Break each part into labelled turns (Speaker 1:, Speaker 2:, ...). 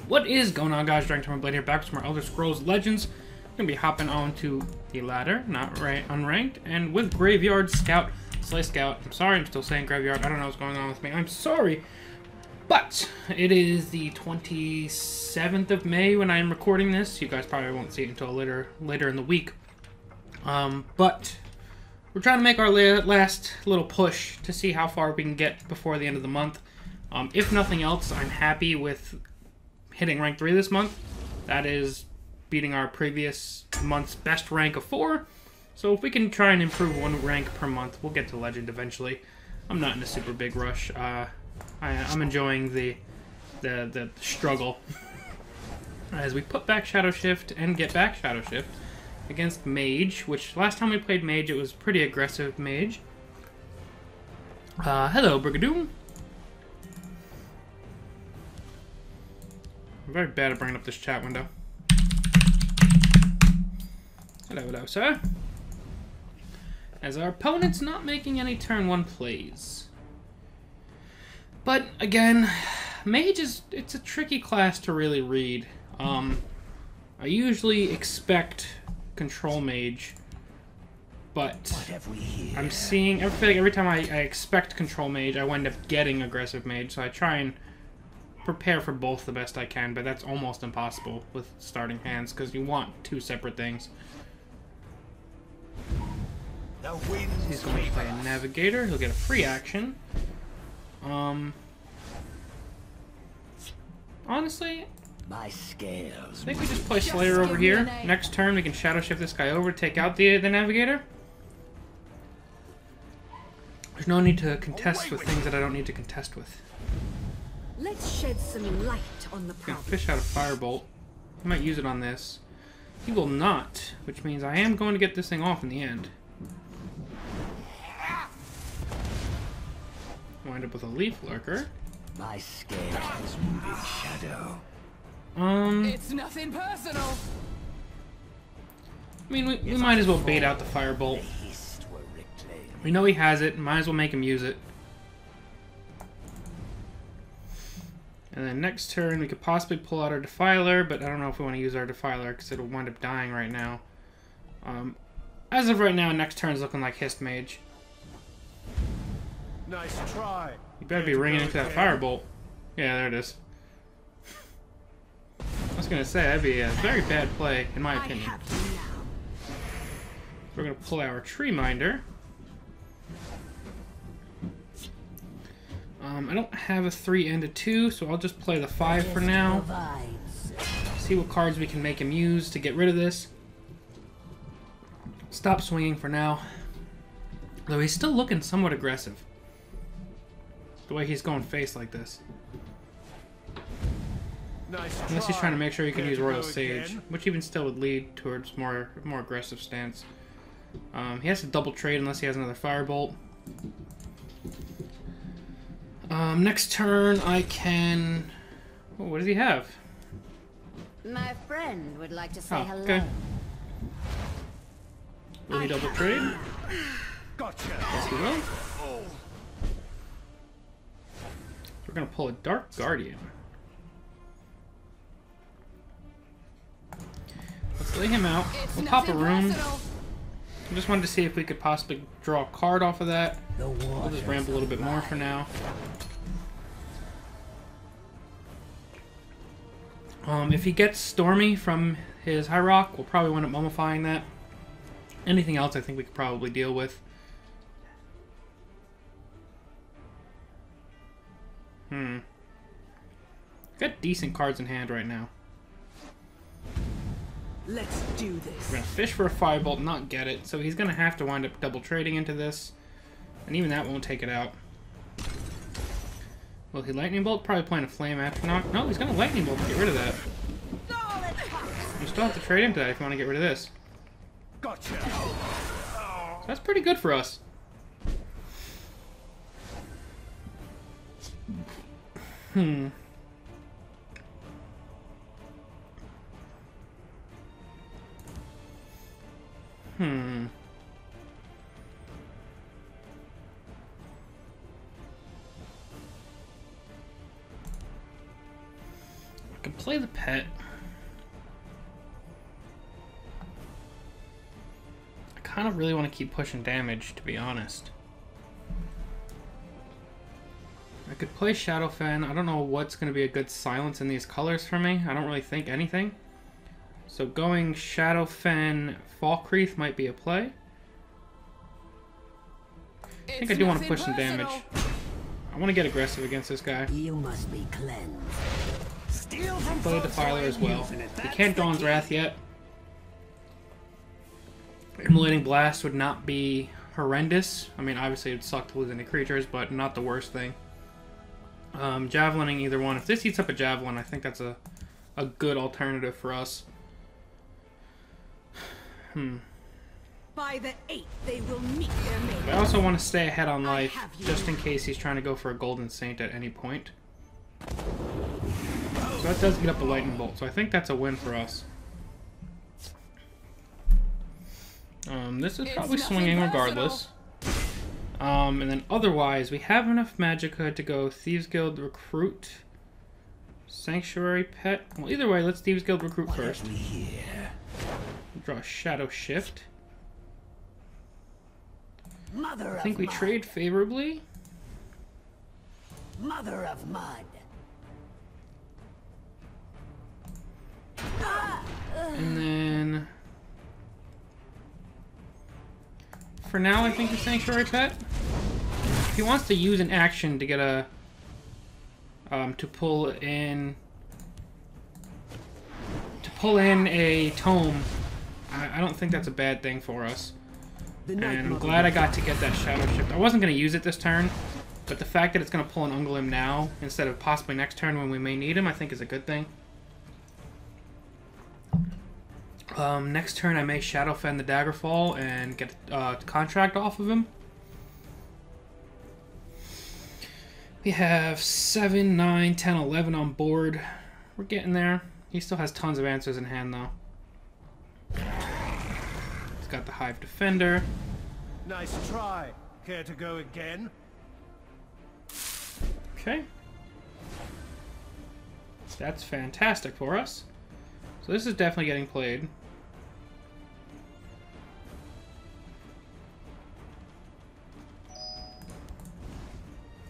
Speaker 1: What is going on, guys? Dragon Blade here, back with more Elder Scrolls Legends. I'm gonna be hopping on to the ladder, not right unranked, and with Graveyard Scout, Slay Scout. I'm sorry, I'm still saying Graveyard. I don't know what's going on with me. I'm sorry, but it is the 27th of May when I am recording this. You guys probably won't see it until later in the week. But we're trying to make our last little push to see how far we can get before the end of the month. If nothing else, I'm happy with hitting rank 3 this month. That is beating our previous month's best rank of 4. So if we can try and improve 1 rank per month, we'll get to Legend eventually. I'm not in a super big rush. I'm enjoying the struggle as we put back Shadow Shift and get back Shadow Shift against Mage, which last time we played Mage, it was pretty aggressive Mage. Hello, Brigadoon. I'm very bad at bringing up this chat window. Hello, sir. As our opponent's not making any turn 1 plays. But, again, Mage it's a tricky class to really read. I usually expect Control Mage, but I'm seeing, I feel like every time I expect Control Mage, I wind up getting Aggressive Mage, so I try and prepare for both the best I can, but that's almost impossible with starting hands, because you want 2 separate things. He's going to play a Navigator, he'll get a free action. Honestly, I think we just play Slayer over here. Next turn we can Shadow Shift this guy over, take out the Navigator. There's no need to contest with things that I don't need to contest with.
Speaker 2: Let's shed some light on the problem.
Speaker 1: Fish out a Firebolt. I might use it on this. He will not, which means I am going to get this thing off in the end. Wind up with a Leaf Lurker. My scales move in shadow.
Speaker 3: It's nothing personal.
Speaker 1: I mean, we might as well bait out the Firebolt. We know he has it. Might as well make him use it. And then next turn, we could possibly pull out our Defiler, but I don't know if we want to use our Defiler because it'll wind up dying right now. As of right now, next turn is looking like Hist Mage.
Speaker 4: Nice try.
Speaker 1: You better be ringing into that Firebolt. Yeah, there it is. I was going to say, that'd be a very bad play, in my opinion. We're going to pull our Tree Minder. I don't have a 3 and a 2, so I'll just play the 5 for now. See what cards we can make him use to get rid of this. Stop swinging for now. Though he's still looking somewhat aggressive. The way he's going face like this. Unless he's trying to make sure he can use Royal Sage, which even still would lead towards more aggressive stance. He has to double trade unless he has another Firebolt. Next turn I can... Oh, what does he have?
Speaker 2: My friend would like to say hello.
Speaker 1: Okay. Will he double trade?
Speaker 4: Gotcha.
Speaker 1: Yes, he will. We're gonna pull a Dark Guardian. Let's lay him out. We'll pop a room. I just wanted to see if we could possibly draw a card off of that. We'll just ramp a little bit more for now. If he gets Stormy from his High Rock, we'll probably wind up mummifying that. Anything else I think we could probably deal with. Got decent cards in hand right now.
Speaker 3: Let's do this.
Speaker 1: We're gonna fish for a Firebolt, not get it, so he's gonna have to wind up double trading into this, and even that won't take it out. Will he Lightning Bolt? Probably playing a Flame Atronach. No, he's gonna Lightning Bolt to get rid of that. You still have to trade into that if you want to get rid of this.
Speaker 4: Gotcha.
Speaker 1: So that's pretty good for us. Play the pet. I kind of really want to keep pushing damage, to be honest. I could play Shadowfen. I don't know what's going to be a good silence in these colors for me. I don't really think anything. So going Shadowfen Falkreath might be a play. I think I do want to push some damage. I want to get aggressive against this guy.
Speaker 5: You must be cleansed.
Speaker 4: Steal from
Speaker 1: Play the Defiler as well. He can't Dawn's Wrath yet. Immolating Blast would not be horrendous. I mean, obviously it would suck to lose any creatures, but not the worst thing. Javelining either one. If this eats up a Javelin, I think that's a good alternative for us.
Speaker 2: By the 8th, they will meet their mate.
Speaker 1: I also want to stay ahead on life, just in case he's trying to go for a Golden Saint at any point. So that does get up a Lightning Bolt, so I think that's a win for us. This is probably swinging regardless. And then otherwise, we have enough Magicka to go Thieves Guild Recruit, Sanctuary Pet. Well, either way, let's Thieves Guild Recruit first. Draw Shadow Shift. I think we trade favorably.
Speaker 5: Mother of Mud.
Speaker 1: And then for now, I think the Sanctuary Pet. If he wants to use an action to get a to pull in a tome, I don't think that's a bad thing for us. And I'm glad I got to get that Shadow Shift. I wasn't going to use it this turn, but the fact that it's going to pull an Unglim now instead of possibly next turn when we may need him, I think is a good thing. Next turn I may Shadowfen the Daggerfall and get contract off of him. We have 7, 9, 10, 11 on board. We're getting there. He still has tons of answers in hand though. He's got the Hive Defender.
Speaker 4: Nice try. Care to go again?
Speaker 1: Okay. That's fantastic for us. So this is definitely getting played.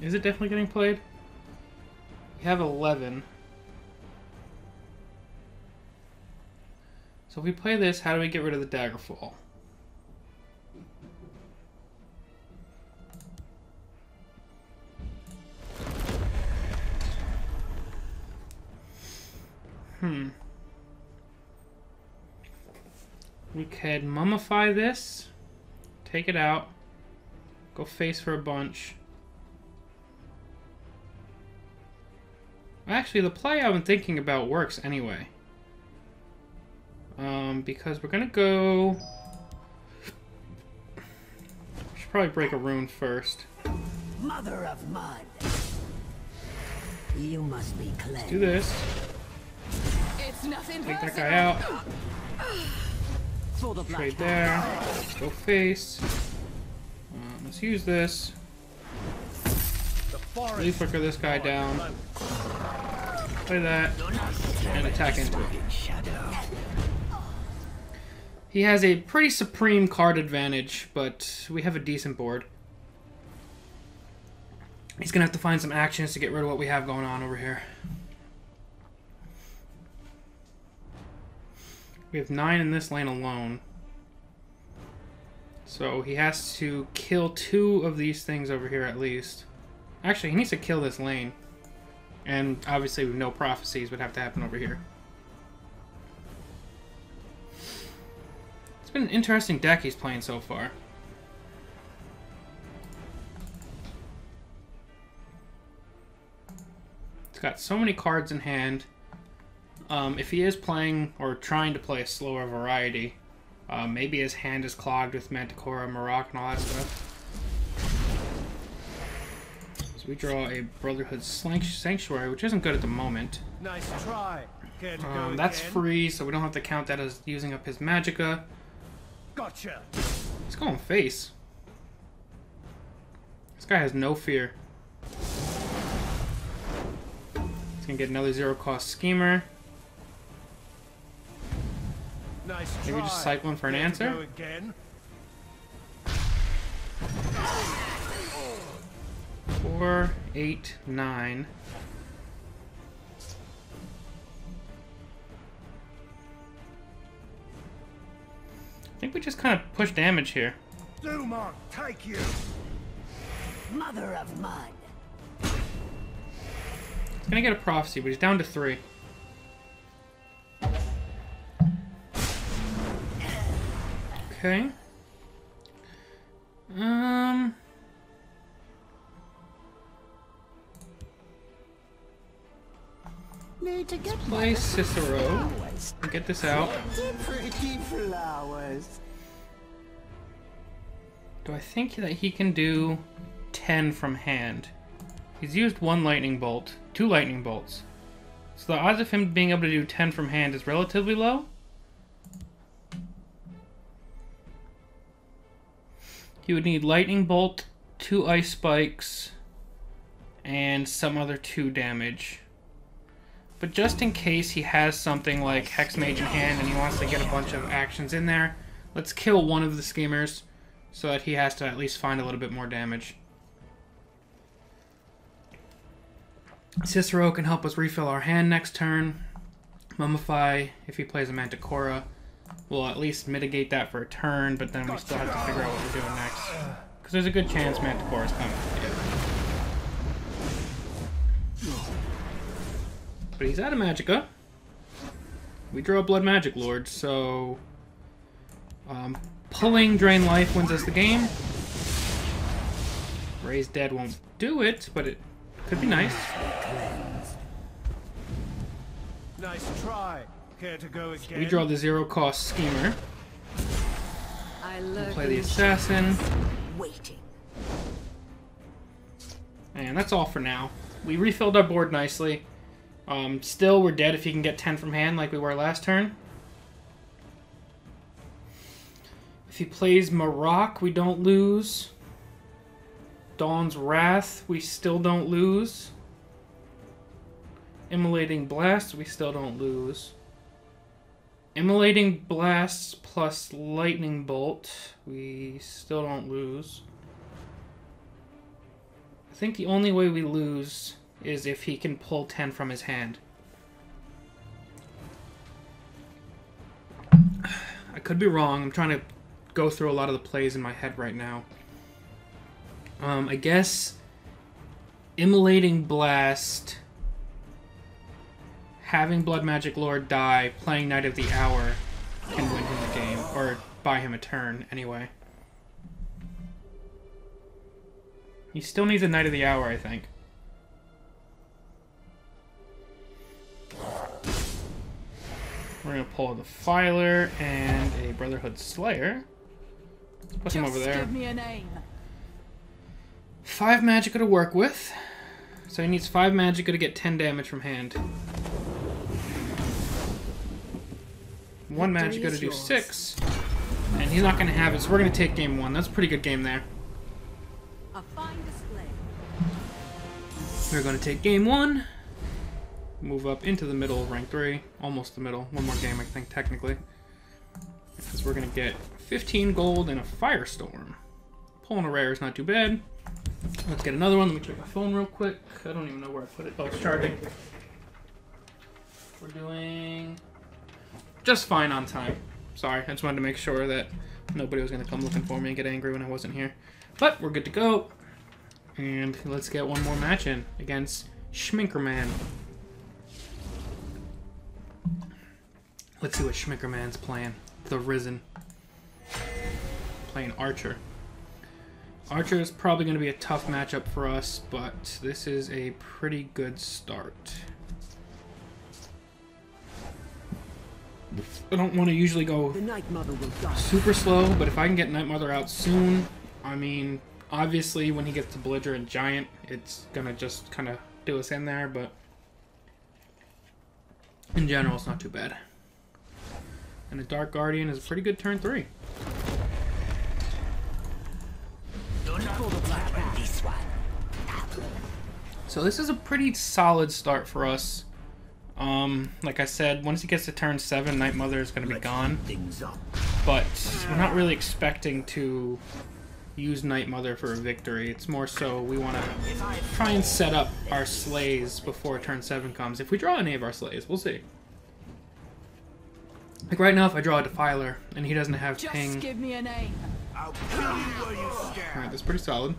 Speaker 1: Is it definitely getting played? We have 11. So if we play this, how do we get rid of the Daggerfall? We could mummify this, take it out, go face for a bunch. Actually, the play I've been thinking about works anyway. Because we're gonna go... We should probably break a rune first.
Speaker 5: Mother of Mud. You must be cleansed.
Speaker 1: Let's do this.
Speaker 3: It's nothing
Speaker 1: Take that
Speaker 3: personal.
Speaker 1: guy out. Trade there. Go face. Let's use this. Leaf flicker this guy down. Play that. And attack into it. He has a pretty supreme card advantage, but we have a decent board. He's gonna have to find some actions to get rid of what we have going on over here. We have 9 in this lane alone. So he has to kill 2 of these things over here at least. Actually, he needs to kill this lane. And obviously with no prophecies would have to happen over here. It's been an interesting deck he's playing so far. It's got so many cards in hand. If he is playing or trying to play a slower variety, maybe his hand is clogged with Manticora, Marok, and all that stuff. So we draw a Brotherhood Sanctuary, which isn't good at the moment.
Speaker 4: Nice try. Care to go
Speaker 1: That's
Speaker 4: again?
Speaker 1: free, so we don't have to count that as using up his Magicka.
Speaker 4: Gotcha.
Speaker 1: Let's go on face. This guy has no fear. He's gonna get another 0-cost Schemer.
Speaker 4: Nice
Speaker 1: Maybe just
Speaker 4: try.
Speaker 1: cycle in for an
Speaker 4: Care to
Speaker 1: answer.
Speaker 4: go again?
Speaker 1: 4, 8, 9. I think we just kind of push damage here.
Speaker 4: Dumark, take you.
Speaker 5: Mother of mud.
Speaker 1: He's gonna get a prophecy, but he's down to 3. Okay.
Speaker 5: Need to get
Speaker 1: Play Cicero. Get this out.
Speaker 5: pretty flowers.
Speaker 1: Do I think that he can do 10 from hand? He's used 1 lightning bolt, 2 lightning bolts. So the odds of him being able to do 10 from hand is relatively low. He would need lightning bolt, 2 ice spikes, and some other 2 damage. But just in case he has something like Hex Mage in hand and he wants to get a bunch of actions in there, let's kill one of the schemers so that he has to at least find a little bit more damage. Cicero can help us refill our hand next turn. Mummify, if he plays a Manticora, will at least mitigate that for a turn, but then we still have to figure out what we're doing next. Because there's a good chance Manticora's coming. But he's out of Magicka. We draw Blood Magic Lord, so pulling Drain Life wins us the game. Raise Dead won't do it, but it could be nice.
Speaker 4: Nice try. Care to go again?
Speaker 1: We draw the 0-cost Schemer.
Speaker 2: I
Speaker 1: We'll
Speaker 2: lurk
Speaker 1: play the
Speaker 2: in
Speaker 1: Assassin.
Speaker 5: Waiting.
Speaker 1: And that's all for now. We refilled our board nicely. Still, we're dead if he can get 10 from hand like we were last turn. If he plays Maroc, we don't lose. Dawn's Wrath, we still don't lose. Immolating Blast, we still don't lose. Immolating Blasts plus Lightning Bolt, we still don't lose. I think the only way we lose is if he can pull 10 from his hand. I could be wrong. I'm trying to go through a lot of the plays in my head right now. I guess Immolating Blast, having Blood Magic Lord die, playing Knight of the Hour can win him the game, or buy him a turn anyway. He still needs a Knight of the Hour, I think. We're going to pull the Filer and a Brotherhood Slayer. Let's put him over there.
Speaker 3: Give me a name.
Speaker 1: 5 Magicka to work with. So he needs 5 Magicka to get 10 damage from hand. 1 Magicka to do 6. And he's not going to have it, so we're going to take game 1. That's a pretty good game there.
Speaker 2: a fine display.
Speaker 1: We're going to take game 1. Move up into the middle of rank 3. Almost the middle. One more game, I think, technically. Because we're going to get 15 gold and a Firestorm. Pulling a rare is not too bad. Let's get another one. Let me check my phone real quick. I don't even know where I put it. Oh, it's charging. We're doing just fine on time. Sorry, I just wanted to make sure that nobody was going to come looking for me and get angry when I wasn't here. But we're good to go. And let's get one more match in against Schminkerman. Let's see what Schminkerman's playing. The Risen. Playing Archer. Archer is probably going to be a tough matchup for us, but this is a pretty good start. I don't want to usually go
Speaker 5: The Night Mother will die.
Speaker 1: super slow, but if I can get Night Mother out soon, I mean, obviously when he gets to Belligerent Giant, it's going to just kind of do us in there, but in general, it's not too bad. And a Dark Guardian is a pretty good turn 3. So this is a pretty solid start for us. Like I said, once he gets to turn 7, Night Mother is going to be gone.
Speaker 5: Things up.
Speaker 1: But we're not really expecting to use Night Mother for a victory. It's more so we want to try and set up our slays before turn 7 comes. If we draw any of our slays, we'll see. Like right now, if I draw a Defiler and he doesn't have
Speaker 3: Just
Speaker 1: ping,
Speaker 3: give me a name.
Speaker 4: I'll kill you where you stand.
Speaker 1: alright, that's pretty solid.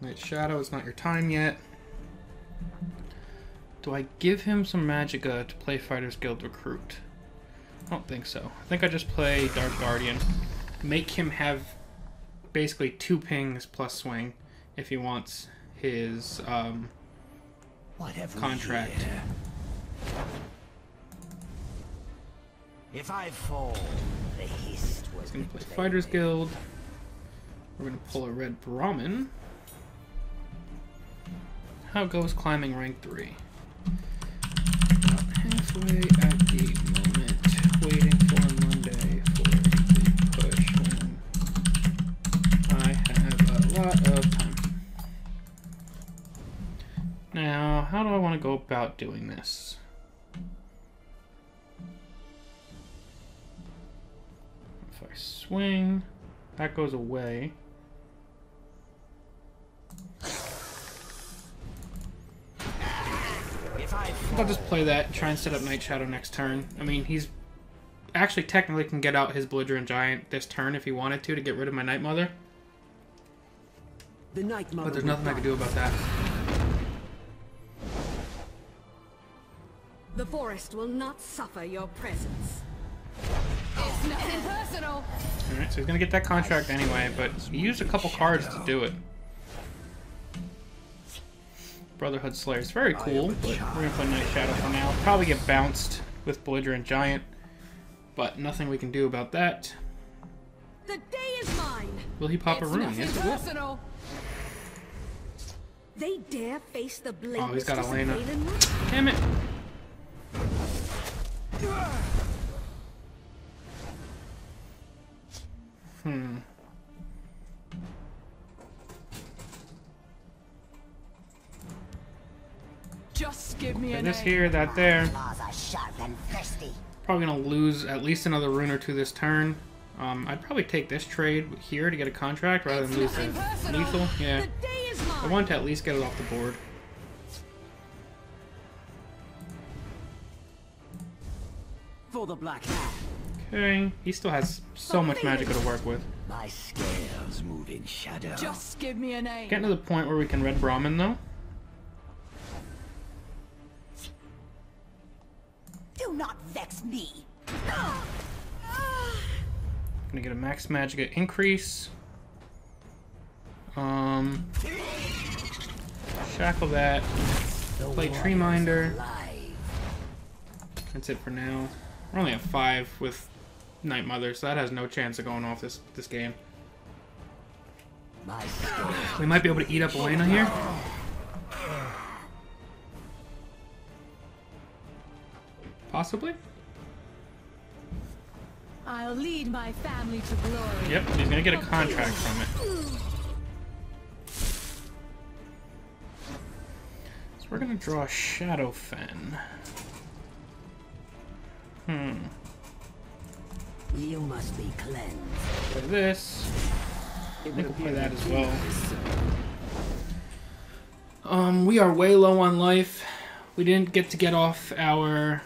Speaker 1: Night Shadow, it's not your time yet. Do I give him some Magicka to play Fighters Guild Recruit? I don't think so. I think I just play Dark Guardian. Make him have basically 2 pings plus swing if he wants his contract.
Speaker 5: If I fall, the hist was
Speaker 1: He's going to play Fighters Guild. We're going to pull a red Brahmin. How goes climbing rank 3? About halfway at the moment, waiting for Monday for the push when I have a lot of time. Now, how do I want to go about doing this? If I swing, that goes away. I'll just play that and try and set up Night Shadow next turn. I mean, he's actually technically can get out his Belligerent Giant this turn if he wanted to get rid of my Night Mother.
Speaker 5: The Night Mother.
Speaker 1: But there's nothing I can do about that.
Speaker 2: The forest will not suffer your presence.
Speaker 3: It's nothing personal.
Speaker 1: Alright, so he's gonna get that contract anyway, but he used a couple cards to do it. Brotherhood Slayer is very cool, but we're gonna play Night Shadow for now. Probably get bounced with Belligerent Giant, but nothing we can do about that.
Speaker 2: The day is mine.
Speaker 1: Will he pop a
Speaker 3: It's
Speaker 1: rune?
Speaker 3: nothing
Speaker 1: Yes, he will.
Speaker 3: personal.
Speaker 2: They dare face the blade.
Speaker 1: Oh, he's got Elena. Damn it!
Speaker 3: Just give me a
Speaker 1: Okay, this
Speaker 3: name.
Speaker 1: here, that there.
Speaker 5: Claws are sharp and thirsty.
Speaker 1: Probably gonna lose at least another rune or 2 this turn. I'd probably take this trade here to get a contract rather than lose the
Speaker 3: Nothing personal.
Speaker 1: lethal. Yeah,
Speaker 2: The day is
Speaker 1: I
Speaker 2: mine.
Speaker 1: want to at least get it off the board.
Speaker 5: For the Black Hand.
Speaker 1: Okay, he still has so much Magicka to work with.
Speaker 5: My scales move in shadow.
Speaker 3: Just give me a name.
Speaker 1: Getting to the point where we can red Brahmin though.
Speaker 5: Do not vex me.
Speaker 1: Gonna get a max Magicka increase. Shackle that. Play Tree Minder. That's it for now. We're only at 5 with Night Mother, so that has no chance of going off this game.
Speaker 5: My scales.
Speaker 1: We might be able to eat up Elena here. Possibly.
Speaker 3: I'll lead my family to glory.
Speaker 1: Yep, he's gonna get a contract from it. So we're gonna draw Shadowfen.
Speaker 5: You must be cleansed.
Speaker 1: Play this. I think we'll play that as well. We are way low on life. We didn't get off our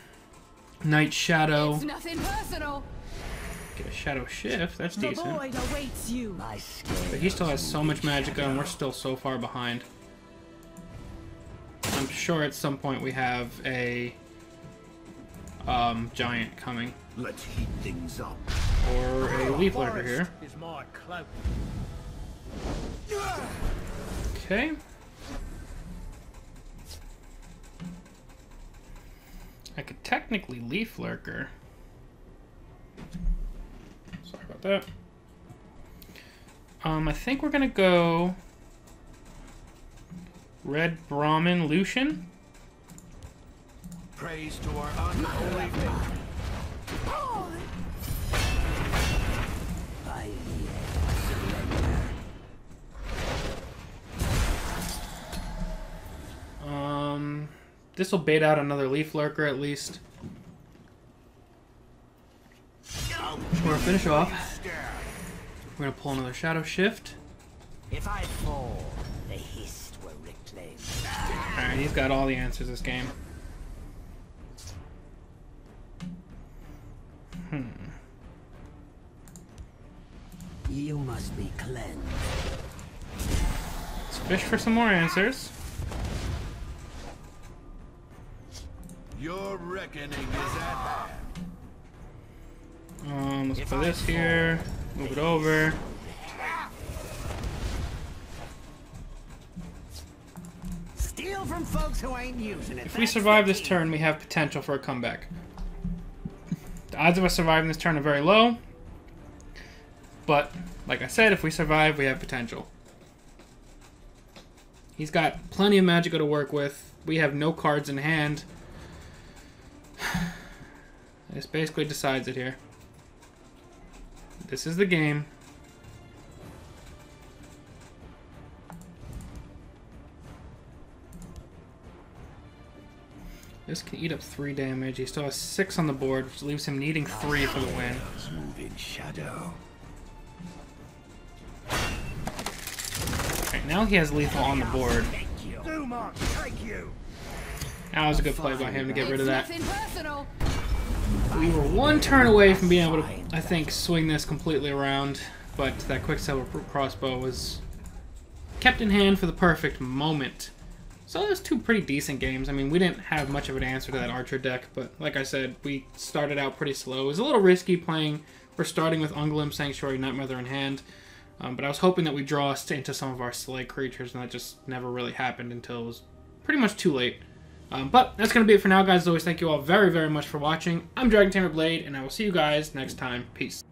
Speaker 1: Night Shadow.
Speaker 3: It's nothing personal.
Speaker 1: Get a Shadow Shift, that's
Speaker 3: The
Speaker 1: decent.
Speaker 3: void awaits you.
Speaker 5: My scales.
Speaker 1: But he still has so much Magicka and we're still so far behind. I'm sure at some point we have a giant coming.
Speaker 4: Let's heat things up.
Speaker 1: Or a Leaf Lurker here.
Speaker 4: Is my cloak.
Speaker 1: Okay. I could technically Leaf Lurker. Sorry about that. I think we're gonna go Red Brahmin Lucian.
Speaker 4: Praise to our unholy maker.
Speaker 5: I surrender.
Speaker 1: This will bait out another Leaf Lurker at least. We're gonna finish off. We're gonna pull another Shadow Shift.
Speaker 5: If I fall, the hist will reclaim.
Speaker 1: Alright, he's got all the answers this game.
Speaker 5: You must be cleansed.
Speaker 1: Let's fish for some more answers.
Speaker 4: Your reckoning is at hand.
Speaker 1: Let's put this here. Move it over.
Speaker 5: Steal from folks who ain't using it.
Speaker 1: If we survive this turn, we have potential for a comeback. The odds of us surviving this turn are very low. But, like I said, if we survive, we have potential. He's got plenty of Magicka to work with. We have no cards in hand. This basically decides it here. This is the game. This can eat up 3 damage. He still has 6 on the board, which leaves him needing 3 for the win.
Speaker 5: Move in shadow.
Speaker 1: Alright, now he has lethal on the board.
Speaker 4: Dumont, take you.
Speaker 1: That was a good play by him to get rid of that.
Speaker 3: Nothing personal.
Speaker 1: We were 1 turn away from being able to, I think, swing this completely around, but that Quicksilver crossbow was kept in hand for the perfect moment. So there's 2 pretty decent games. I mean, we didn't have much of an answer to that Archer deck, but like I said, we started out pretty slow. It was a little risky playing. We're starting with Unglim, Sanctuary, Nightmother in hand, but I was hoping that we draw us into some of our select creatures, and that just never really happened until it was pretty much too late. But that's going to be it for now, guys. As always, thank you all very, very much for watching. I'm Dragon Tamer Blade, and I will see you guys next time. Peace.